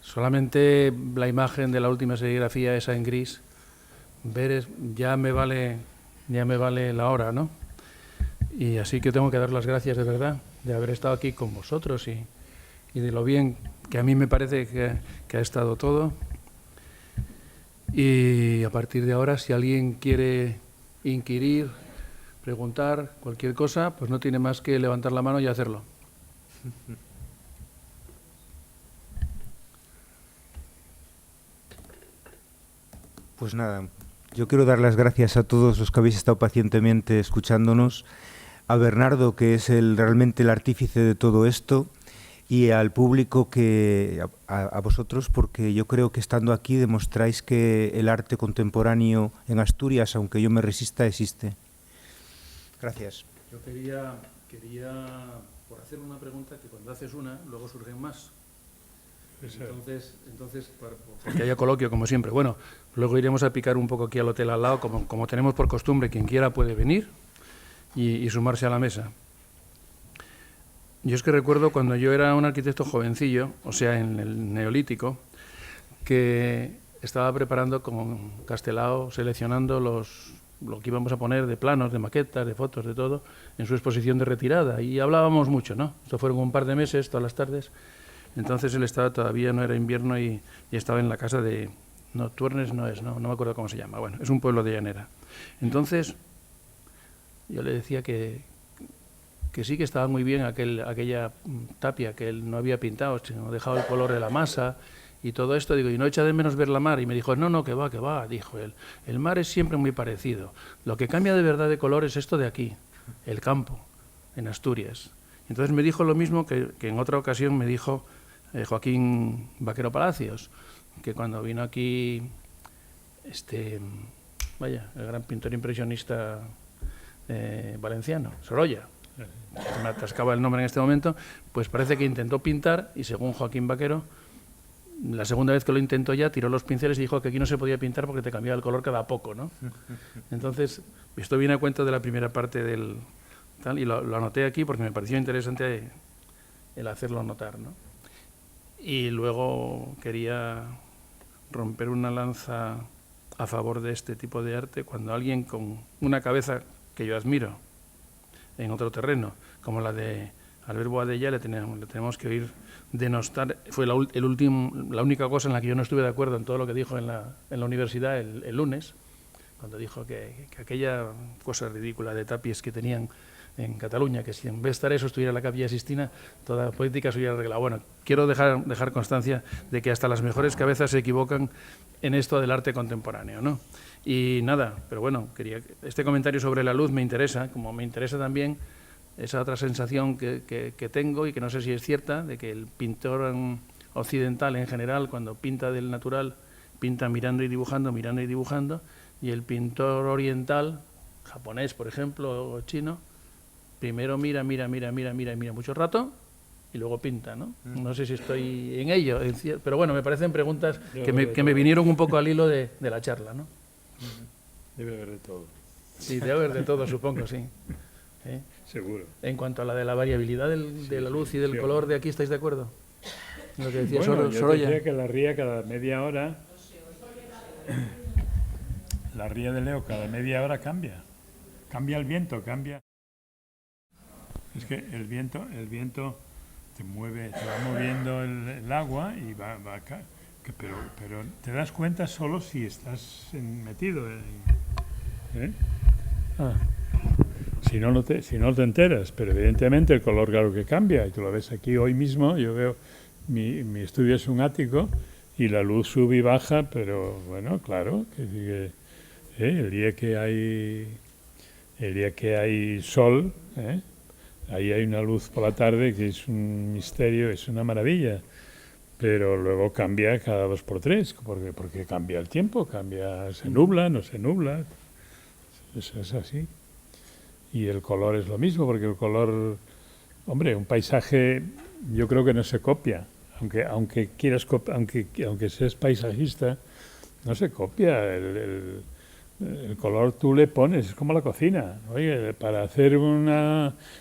Solamente la imagen de la última serigrafía, esa en gris, ya me vale la hora, ¿no? Y así que tengo que dar las gracias de verdad de haber estado aquí con vosotros y de lo bien que a mí me parece que ha estado todo. Y a partir de ahora, si alguien quiere inquirir, preguntar cualquier cosa, pues no tiene más que levantar la mano y hacerlo. Pues nada, yo quiero dar las gracias a todos los que habéis estado pacientemente escuchándonos, a Bernardo, que es realmente el artífice de todo esto, y al público, a vosotros, porque yo creo que estando aquí demostráis que el arte contemporáneo en Asturias, aunque yo me resista, existe. Gracias. Yo quería por hacer una pregunta, que cuando haces una, luego surgen más. Entonces, porque haya coloquio, como siempre. Bueno, luego iremos a picar un poco aquí al hotel al lado, como tenemos por costumbre, quien quiera puede venir y sumarse a la mesa. Yo es que recuerdo cuando yo era un arquitecto jovencillo, o sea, en el Neolítico, que estaba preparando con Castelao, seleccionando lo que íbamos a poner de planos, de maquetas, de fotos, de todo, en su exposición de retirada. Y hablábamos mucho, ¿no? Esto fueron un par de meses, todas las tardes. Entonces él estaba, todavía no era invierno y estaba en la casa de... No, Tuernes no me acuerdo cómo se llama. Bueno, es un pueblo de llanera. Entonces yo le decía que sí que estaba muy bien aquella tapia que él no había pintado, sino dejado el color de la masa y todo esto. Digo, ¿y no echa de menos ver la mar? Y me dijo, no, que va, dijo él. El mar es siempre muy parecido. Lo que cambia de verdad de color es esto de aquí, el campo, en Asturias. Entonces me dijo lo mismo que en otra ocasión me dijo Joaquín Vaquero Palacios, que cuando vino aquí, el gran pintor impresionista valenciano, Sorolla, me atascaba el nombre en este momento, pues parece que intentó pintar y según Joaquín Vaquero, la segunda vez que lo intentó ya, tiró los pinceles y dijo que aquí no se podía pintar porque te cambiaba el color cada poco, ¿no? Entonces, esto viene a cuento de la primera parte del tal, y lo anoté aquí porque me pareció interesante el hacerlo notar, ¿no? Y luego quería romper una lanza a favor de este tipo de arte cuando alguien con una cabeza que yo admiro en otro terreno, como la de Albert Boadella, le tenemos que oír denostar. Fue la única cosa en la que yo no estuve de acuerdo en todo lo que dijo en la universidad el lunes, cuando dijo que aquella cosa ridícula de tapies que tenían en Cataluña, que si en vez de estar eso estuviera la Capilla Sixtina, toda la política se hubiera arreglado. Bueno, quiero dejar constancia de que hasta las mejores cabezas se equivocan en esto del arte contemporáneo, ¿no? Y nada, pero bueno, este comentario sobre la luz me interesa, como me interesa también esa otra sensación que tengo y que no sé si es cierta, de que el pintor occidental en general, cuando pinta del natural, pinta mirando y dibujando, y el pintor oriental, japonés, por ejemplo, o chino, primero mira mucho rato y luego pinta, ¿no? No sé si estoy en ello, pero bueno, me parecen preguntas que me vinieron un poco al hilo de la charla, ¿no? Debe haber de todo. Sí, debe haber de todo, supongo, sí. Seguro. En cuanto a la de la variabilidad de la luz y del color de aquí, ¿estáis de acuerdo? Lo que decía Bueno, Sorolla. yo decía que la ría cada media hora... La ría de Leo cada media hora cambia. Cambia el viento, cambia... Es que el viento te mueve, te va moviendo el agua y va pero te das cuenta solo si estás metido en... Si no te enteras, pero evidentemente el color claro que cambia, y tú lo ves aquí hoy mismo. Yo veo, mi estudio es un ático y la luz sube y baja, pero bueno, claro, el día que hay sol, ahí hay una luz por la tarde que es un misterio, es una maravilla, pero luego cambia cada 2 por 3, porque cambia el tiempo, se nubla, no se nubla, eso es así. Y el color es lo mismo, porque el color, hombre, un paisaje yo creo que no se copia, aunque seas paisajista, no se copia. El color tú le pones, es como la cocina. Oye, para hacer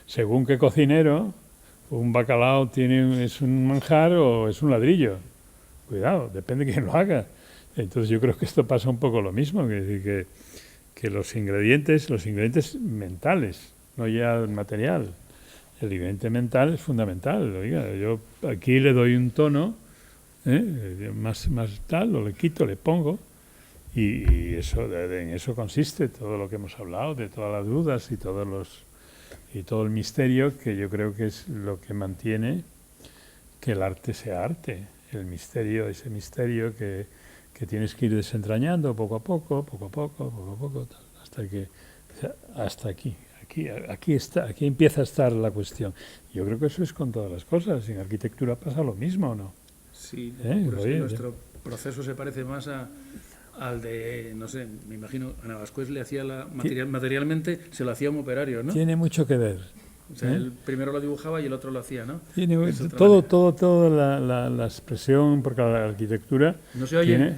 según qué cocinero, un bacalao es un manjar o es un ladrillo. cuidado, depende de quién lo haga. Entonces yo creo que esto pasa un poco lo mismo, que los ingredientes mentales, no ya el material. El ingrediente mental es fundamental. Oiga, yo aquí le doy un tono, más tal, lo le quito, le pongo, y eso, en eso consiste todo lo que hemos hablado, de todas las dudas y todo el misterio, que yo creo que es lo que mantiene que el arte sea arte. El misterio, ese misterio que tienes que ir desentrañando poco a poco, hasta aquí. Aquí empieza a estar la cuestión. Yo creo que eso es con todas las cosas. En arquitectura pasa lo mismo, ¿no? Sí, pero sí, nuestro proceso se parece más al de, no sé, me imagino, a Navascués le hacía materialmente, se lo hacía un operario, ¿no? Tiene mucho que ver. O sea, él primero lo dibujaba y el otro lo hacía, ¿no? Tiene toda la expresión, porque la arquitectura... ¿No se oye?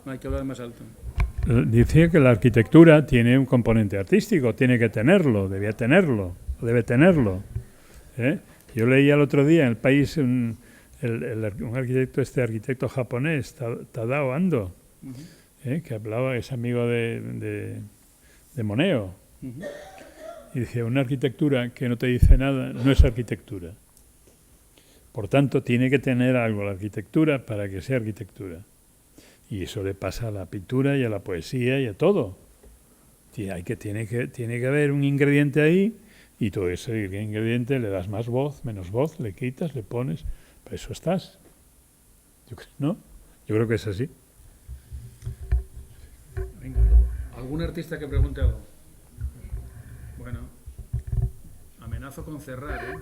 Hay que hablar más alto. Decía que la arquitectura tiene un componente artístico, tiene que tenerlo, debe tenerlo. Yo leía el otro día en El País un arquitecto japonés, Tadao Ando, que hablaba, es amigo de Moneo, y decía, una arquitectura que no te dice nada no es arquitectura. Por tanto, tiene que tener algo la arquitectura para que sea arquitectura. Y eso le pasa a la pintura y a la poesía y a todo. Tiene que haber un ingrediente ahí, y todo ese ingrediente le das más voz, menos voz, le quitas, le pones, para eso estás. Yo creo que es así. Venga, ¿algún artista que pregunte algo? Bueno, amenazo con cerrar, ¿eh?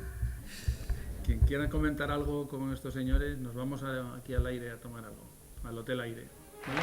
Quien quiera comentar algo con estos señores, nos vamos aquí al aire a tomar algo, al Hotel Aire. ¿Vale?